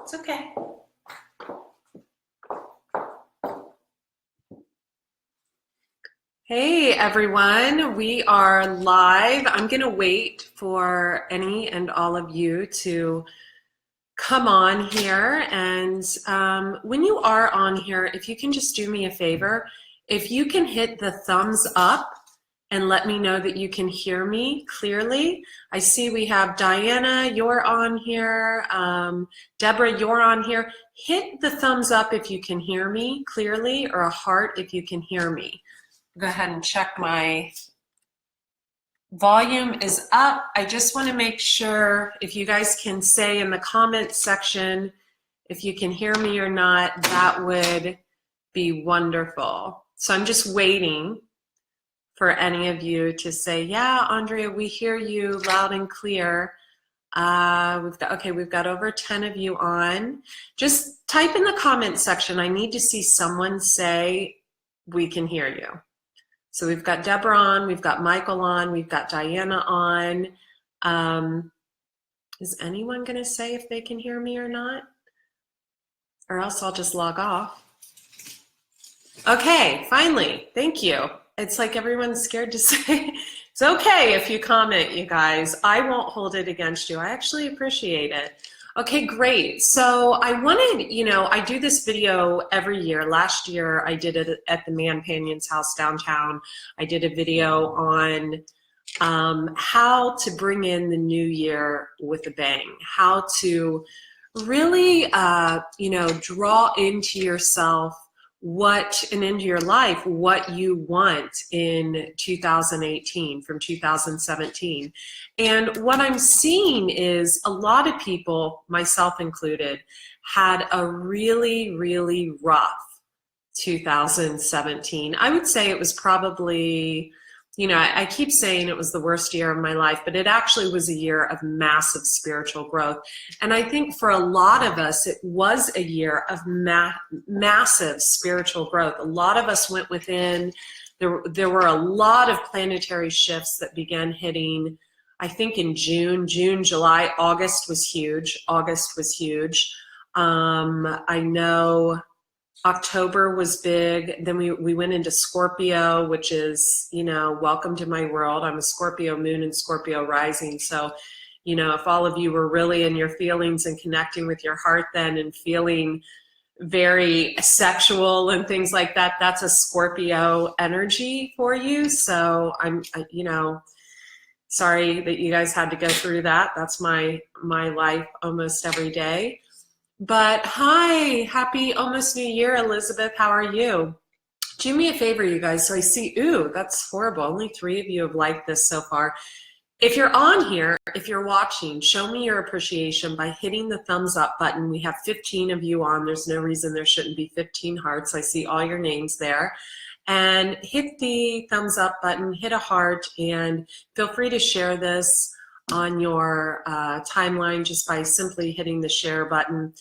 It's okay. Hey everyone, we are live. I'm going to wait for any and all of you to come on here. And when you are on here, if you can just do me a favor, if you can hit the thumbs up and let me know that you can hear me clearly. I see we have Diana, you're on here. Deborah, you're on here. Hit the thumbs up if you can hear me clearly, or a heart if you can hear me. Go ahead and check my volume is up. I just want to make sure if you guys can say in the comments section if you can hear me or not, that would be wonderful. So I'm just waiting for any of you to say, yeah, Andrea, we hear you loud and clear. We've got over 10 of you on. Just type in the comment section. I need to see someone say, we can hear you. So we've got Deborah on, we've got Michael on, we've got Diana on. Is anyone gonna say if they can hear me or not? Or else I'll just log off. Okay, finally, thank you. It's like everyone's scared to say, it's okay if you comment, you guys. I won't hold it against you. I actually appreciate it. Okay, great. So I wanted, I do this video every year. Last year, I did it at the Manpanion's house downtown. I did a video on how to bring in the new year with a bang, how to really, draw into yourself and into your life what you want in 2018 from 2017. And what I'm seeing is a lot of people, myself included, had a really, really rough 2017. I would say it was probably, I keep saying it was the worst year of my life, but it actually was a year of massive spiritual growth. And I think for a lot of us, it was a year of massive spiritual growth. A lot of us went within. There were a lot of planetary shifts that began hitting, I think in June, July. August was huge. I know October was big. Then we went into Scorpio, which is, welcome to my world. I'm a Scorpio moon and Scorpio rising. So, if all of you were really in your feelings and connecting with your heart then and feeling very sexual and things like that, that's a Scorpio energy for you. So I'm sorry that you guys had to go through that. That's my life almost every day. But hi, happy almost New Year, Elizabeth. How are you? Do me a favor, you guys. So I see, ooh, that's horrible. Only 3 of you have liked this so far. If you're on here, if you're watching, show me your appreciation by hitting the thumbs up button. We have 15 of you on. There's no reason there shouldn't be 15 hearts. I see all your names there. And hit the thumbs up button, hit a heart, and feel free to share this on your timeline just by simply hitting the share button.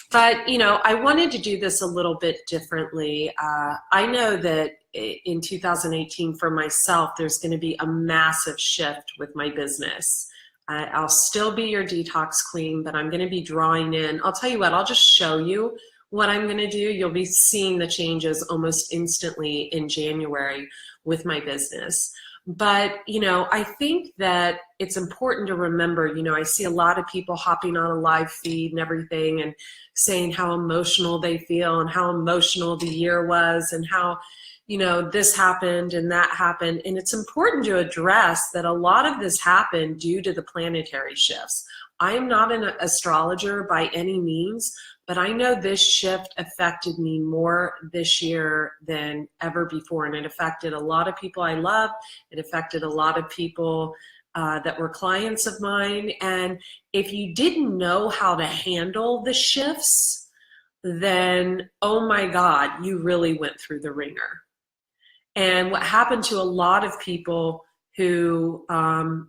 But, I wanted to do this a little bit differently. I know that in 2018 for myself, there's going to be a massive shift with my business. I'll still be your detox queen, but I'm going to be drawing in. I'll tell you what, I'll just show you what I'm going to do. You'll be seeing the changes almost instantly in January with my business. But, I think that it's important to remember, I see a lot of people hopping on a live feed and everything and saying how emotional they feel and how emotional the year was and how, this happened and that happened. And it's important to address that a lot of this happened due to the planetary shifts. I am not an astrologer by any means, but I know this shift affected me more this year than ever before. And it affected a lot of people I love. It affected a lot of people that were clients of mine. And if you didn't know how to handle the shifts, then, oh my God, you really went through the ringer. And what happened to a lot of people who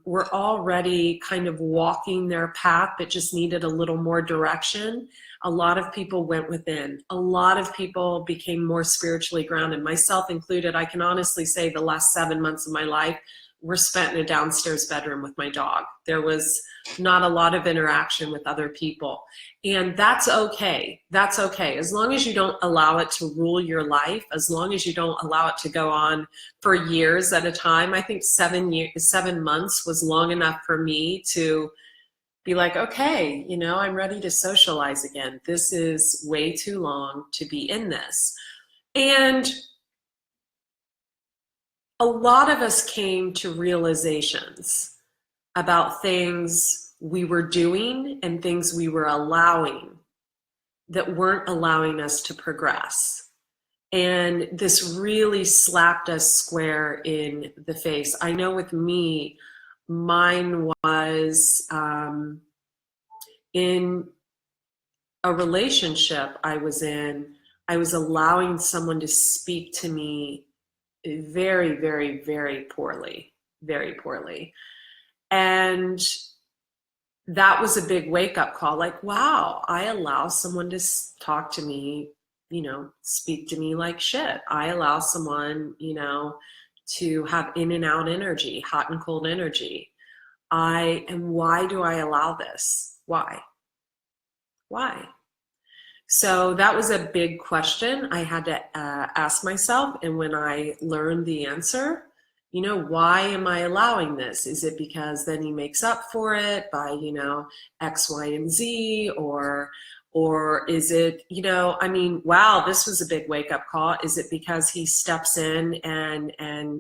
were already kind of walking their path but just needed a little more direction, a lot of people went within. A lot of people became more spiritually grounded, myself included. I can honestly say the last 7 months of my life were spent in a downstairs bedroom with my dog. There was not a lot of interaction with other people. And that's okay. That's okay. As long as you don't allow it to rule your life, as long as you don't allow it to go on for years at a time. I think 7 months was long enough for me to be like, okay, you know, I'm ready to socialize again. This is way too long to be in this. And a lot of us came to realizations about things we were doing and things we were allowing that weren't allowing us to progress. And this really slapped us square in the face. I know with me, mine was in a relationship I was in, I was allowing someone to speak to me very, very, very poorly, very poorly. And that was a big wake-up call, like, wow, I allow someone to talk to me, you know, speak to me like shit. I allow someone, you know, to have in and out energy, hot and cold energy. And why do I allow this? Why? Why? So that was a big question I had to ask myself. And when I learned the answer, you know, why am I allowing this? Is it because then he makes up for it by, you know, X, Y, and Z, or is it, you know, I mean, wow, this was a big wake up call. Is it because he steps in and,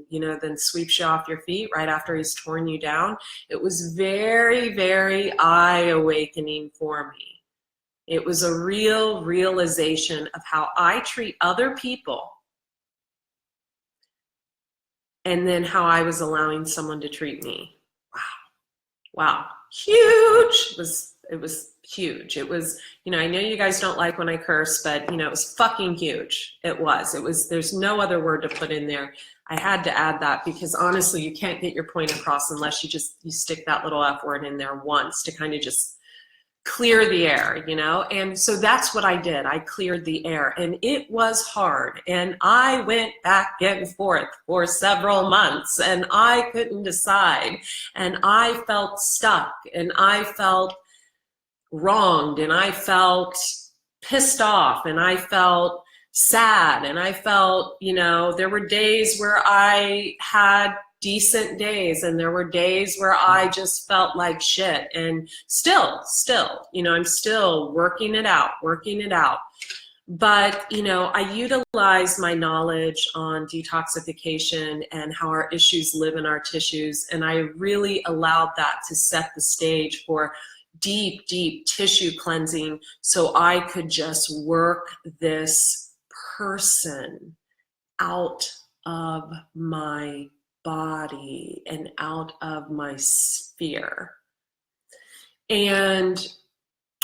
you know, then sweeps you off your feet right after he's torn you down? It was very, very eye awakening for me. It was a real realization of how I treat other people and then how I was allowing someone to treat me. Wow. Wow. Huge. It was huge. It was, you know, I know you guys don't like when I curse, but you know, it was fucking huge. It was, there's no other word to put in there. I had to add that because honestly, you can't get your point across unless you stick that little F word in there once to kind of just clear the air, you know? And so that's what I did. I cleared the air and it was hard. And I went back and forth for several months and I couldn't decide. And I felt stuck and I felt wronged and I felt pissed off and I felt sad and I felt, you know, there were days where I had decent days and there were days where I just felt like shit. And still, you know, I'm still working it out. But, you know, I utilize my knowledge on detoxification and how our issues live in our tissues. And I really allowed that to set the stage for deep, deep tissue cleansing so I could just work this person out of my body and out of my sphere. And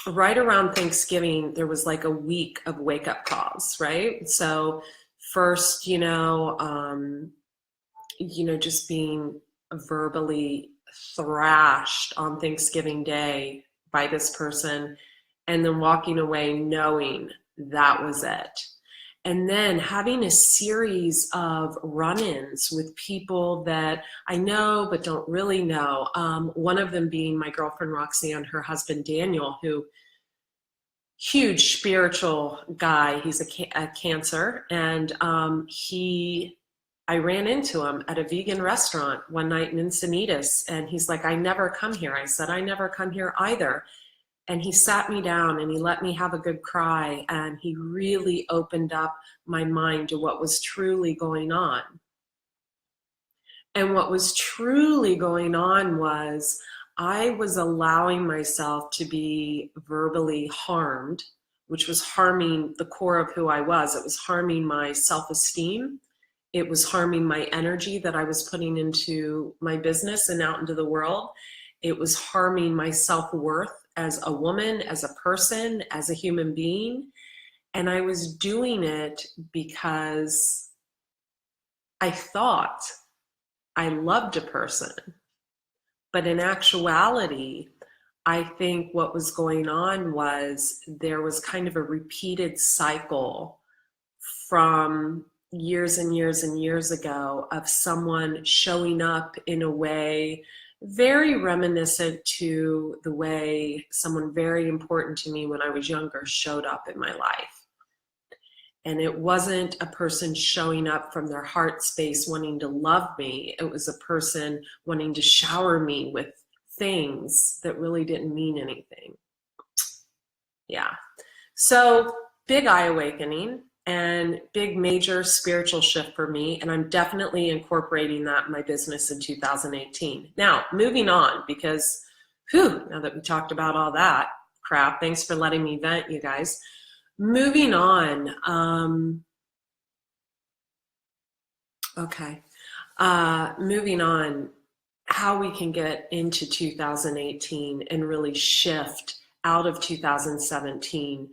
right around Thanksgiving, there was like a week of wake-up calls, right? So first, you know, just being verbally thrashed on Thanksgiving Day by this person, and then walking away knowing that was it. And then having a series of run-ins with people that I know but don't really know. One of them being my girlfriend Roxy and her husband Daniel, who huge spiritual guy. He's a Cancer, and I ran into him at a vegan restaurant one night in Encinitas, and he's like, "I never come here." I said, "I never come here either." And he sat me down and he let me have a good cry, and he really opened up my mind to what was truly going on. And what was truly going on was I was allowing myself to be verbally harmed, which was harming the core of who I was. It was harming my self-esteem. It was harming my energy that I was putting into my business and out into the world. It was harming my self-worth as a woman, as a person, as a human being. And I was doing it because I thought I loved a person. But in actuality, I think what was going on was there was kind of a repeated cycle from years and years and years ago of someone showing up in a way very reminiscent to the way someone very important to me when I was younger showed up in my life. And it wasn't a person showing up from their heart space wanting to love me. It was a person wanting to shower me with things that really didn't mean anything. Yeah. So big eye awakening and big major spiritual shift for me. And I'm definitely incorporating that in my business in 2018. Now, moving on, because now that we talked about all that crap, thanks for letting me vent, you guys. Moving on. Moving on, how we can get into 2018 and really shift out of 2017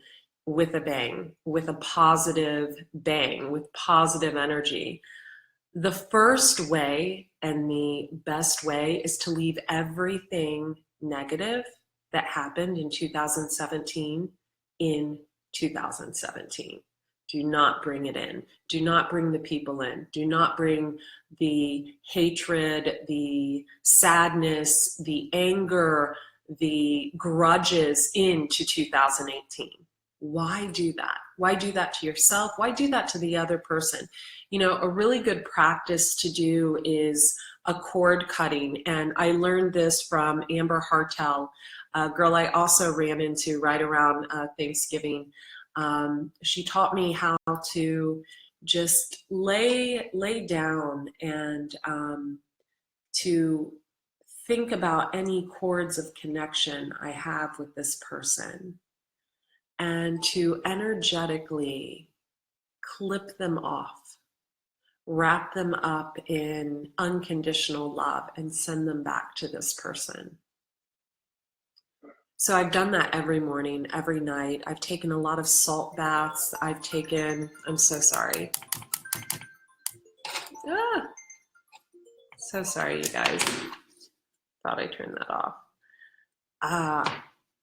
with a bang, with a positive bang, with positive energy. The first way and the best way is to leave everything negative that happened in 2017 in 2017. Do not bring it in. Do not bring the people in. Do not bring the hatred, the sadness, the anger, the grudges into 2018. Why do that? Why do that to yourself? Why do that to the other person? You know, a really good practice to do is a cord cutting. And I learned this from Amber Hartel, a girl I also ran into right around Thanksgiving. She taught me how to just lay down and to think about any cords of connection I have with this person and to energetically clip them off, wrap them up in unconditional love and send them back to this person. So I've done that every morning, every night. I've taken a lot of salt baths. I'm so sorry. So sorry, you guys. Thought I turned that off.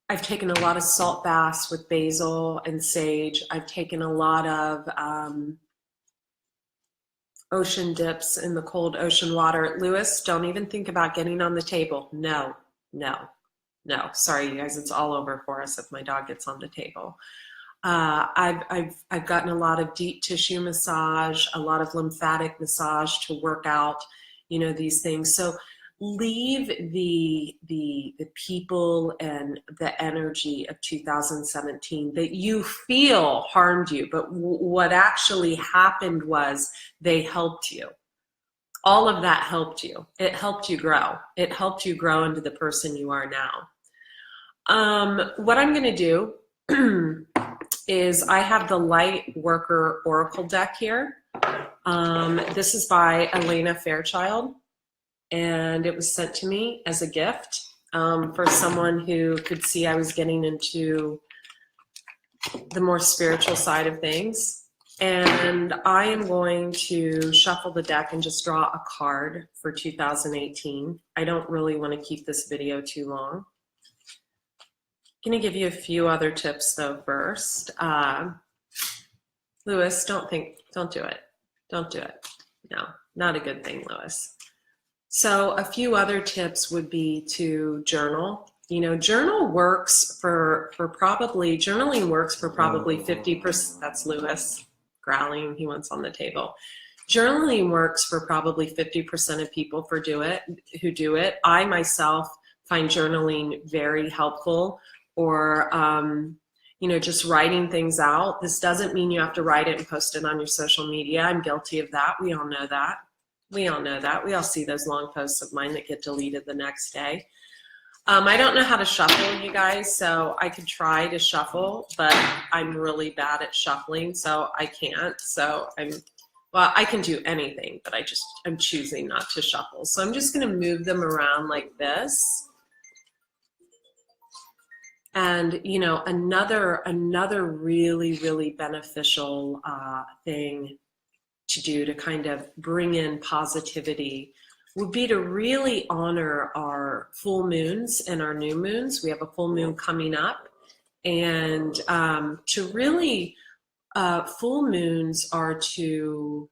I've taken a lot of salt baths with basil and sage. I've taken a lot of ocean dips in the cold ocean water. Lewis, don't even think about getting on the table. No. Sorry, you guys, it's all over for us if my dog gets on the table. I've gotten a lot of deep tissue massage, a lot of lymphatic massage to work out, you know, these things. So leave the people and the energy of 2017 that you feel harmed you, but what actually happened was they helped you. All of that helped you. It helped you grow. It helped you grow into the person you are now. What I'm going to do is I have the Light Worker Oracle deck here. This is by Elena Fairchild, and it was sent to me as a gift for someone who could see I was getting into the more spiritual side of things. And I am going to shuffle the deck and just draw a card for 2018. I don't really want to keep this video too long. I'm going to give you a few other tips though first. Lewis, don't do it. Don't do it. No, not a good thing, Lewis. So a few other tips would be to journal. You know, journaling works for probably 50%. That's Lewis growling, he wants on the table. Journaling works for probably 50% of people who do it. I myself find journaling very helpful, or you know, just writing things out. This doesn't mean you have to write it and post it on your social media. I'm guilty of that. We all know that. We all see those long posts of mine that get deleted the next day. I don't know how to shuffle, you guys, so I could try to shuffle, but I'm really bad at shuffling, so I can't. So I can do anything, but I'm choosing not to shuffle. So I'm just going to move them around like this. And, you know, another really, really beneficial thing to do to kind of bring in positivity would be to really honor our full moons and our new moons. We have a full moon coming up, and to really Full moons are to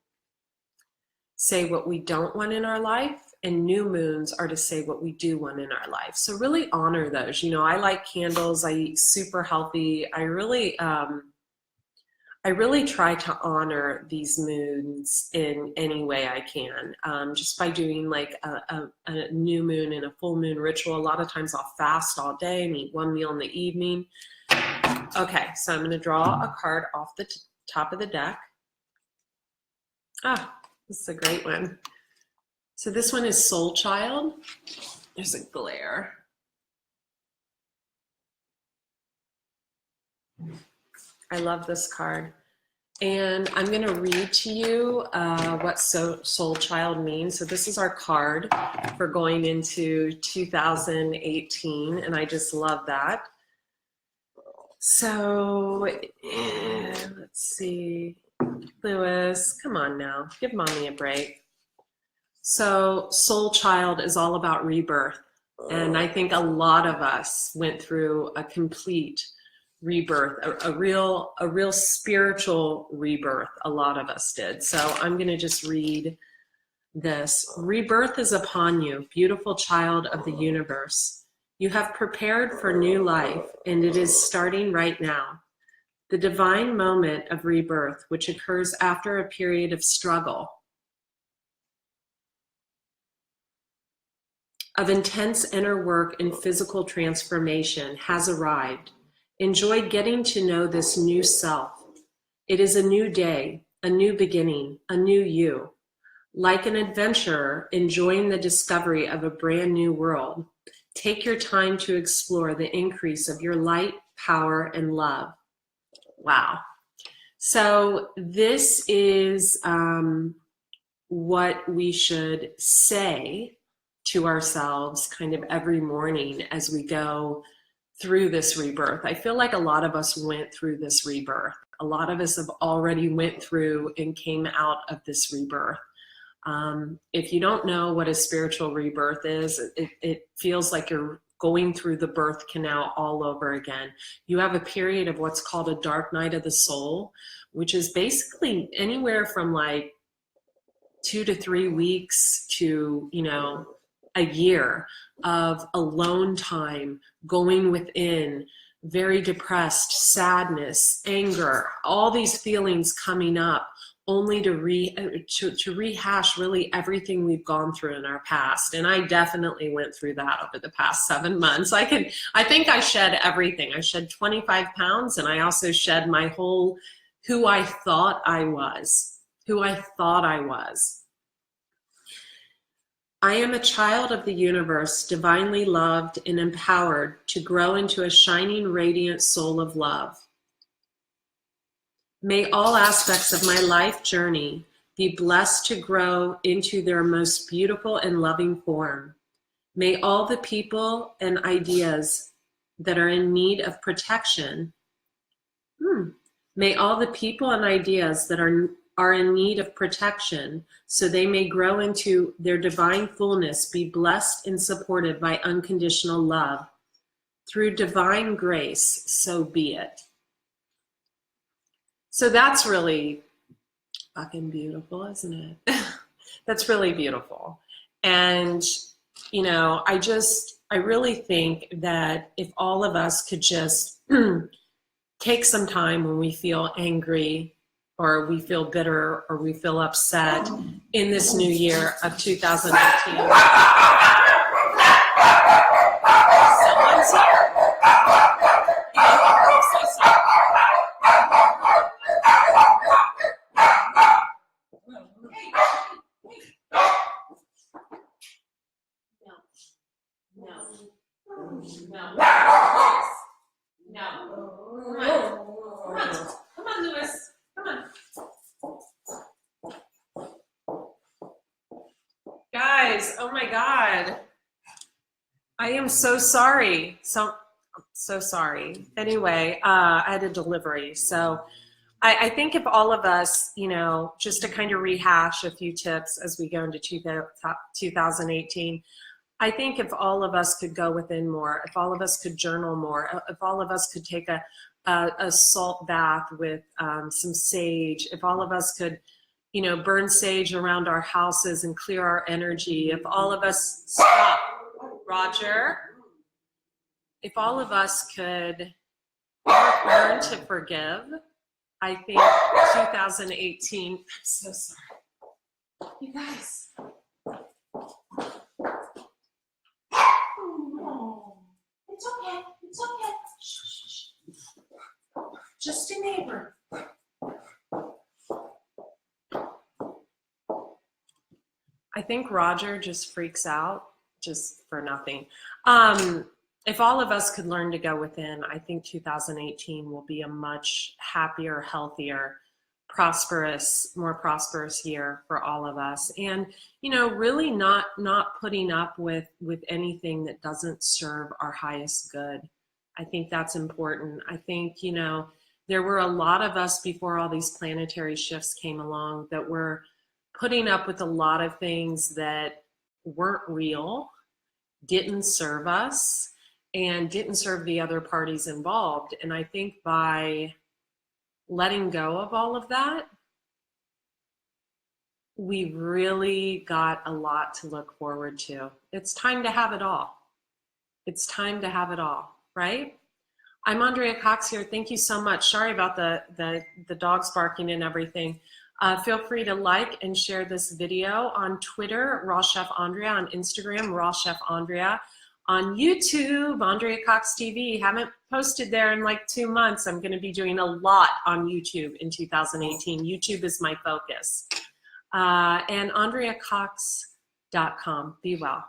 say what we don't want in our life, and new moons are to say what we do want in our life. So really honor those. You know, I like candles. I eat super healthy. I really try to honor these moons in any way I can, just by doing like a new moon and a full moon ritual. A lot of times I'll fast all day and eat one meal in the evening. Okay, so I'm going to draw a card off the top of the deck. Ah, this is a great one. So this one is Soul Child. There's a glare. I love this card. And I'm going to read to you what Soul Child means. So this is our card for going into 2018, and I just love that. So let's see. Lewis, come on now. Give mommy a break. So Soul Child is all about rebirth. And I think a lot of us went through a complete rebirth, a real spiritual rebirth. A lot of us did. So I'm going to just read this. Rebirth is upon you, beautiful child of the universe. You have prepared for new life, and it is starting right now. The divine moment of rebirth, which occurs after a period of struggle, of intense inner work and physical transformation, has arrived. Enjoy getting to know this new self. It is a new day, a new beginning, a new you. Like an adventurer enjoying the discovery of a brand new world, take your time to explore the increase of your light, power, and love. Wow. So this is what we should say to ourselves kind of every morning as we go through this rebirth. I feel like a lot of us went through this rebirth. A lot of us have already went through and came out of this rebirth. If you don't know what a spiritual rebirth is, it feels like you're going through the birth canal all over again. You have a period of what's called a dark night of the soul, which is basically anywhere from like 2 to 3 weeks to, you know, a year of alone time, going within, very depressed, sadness, anger, all these feelings coming up, only to rehash really everything we've gone through in our past. And I definitely went through that over the past 7 months. I think I shed everything. I shed 25 pounds, and I also shed my whole who I thought I was. I am a child of the universe, divinely loved and empowered to grow into a shining, radiant soul of love. May all aspects of my life journey be blessed to grow into their most beautiful and loving form. May all the people and ideas that are in need of protection, may all the people and ideas that are in need of protection, so they may grow into their divine fullness, be blessed and supported by unconditional love. Through divine grace, so be it. So that's really fucking beautiful, isn't it? That's really beautiful. And, you know, I really think that if all of us could just take some time when we feel angry or we feel bitter or we feel upset in this new year of 2018. Someone's here. Come on, Lewis. Come on. Guys, oh my God. I am so sorry. So sorry. Anyway, I had a delivery. So I think if all of us, you know, just to kind of rehash a few tips as we go into 2018, I think if all of us could go within more, if all of us could journal more, if all of us could take a a salt bath with some sage, if all of us could, you know, burn sage around our houses and clear our energy, if all of us, stop, Roger, if all of us could learn to forgive, I think 2018, I'm so sorry. You guys. Oh, it's okay, it's okay. Shh, shh, shh. Just a neighbor. I think Roger just freaks out just for nothing. If all of us could learn to go within, I think 2018 will be a much happier, healthier, more prosperous year for all of us. And, you know, really not putting up with anything that doesn't serve our highest good. I think that's important. I think, you know, there were a lot of us before all these planetary shifts came along that were putting up with a lot of things that weren't real, didn't serve us, and didn't serve the other parties involved. And I think by letting go of all of that, we've really got a lot to look forward to. It's time to have it all. It's time to have it all, right? I'm Andrea Cox here. Thank you so much. Sorry about the dogs barking and everything. Feel free to like and share this video on Twitter, Raw Chef Andrea, on Instagram, Raw Chef Andrea, on YouTube, Andrea Cox TV. Haven't posted there in like 2 months. I'm going to be doing a lot on YouTube in 2018. YouTube is my focus. And AndreaCox.com. Be well.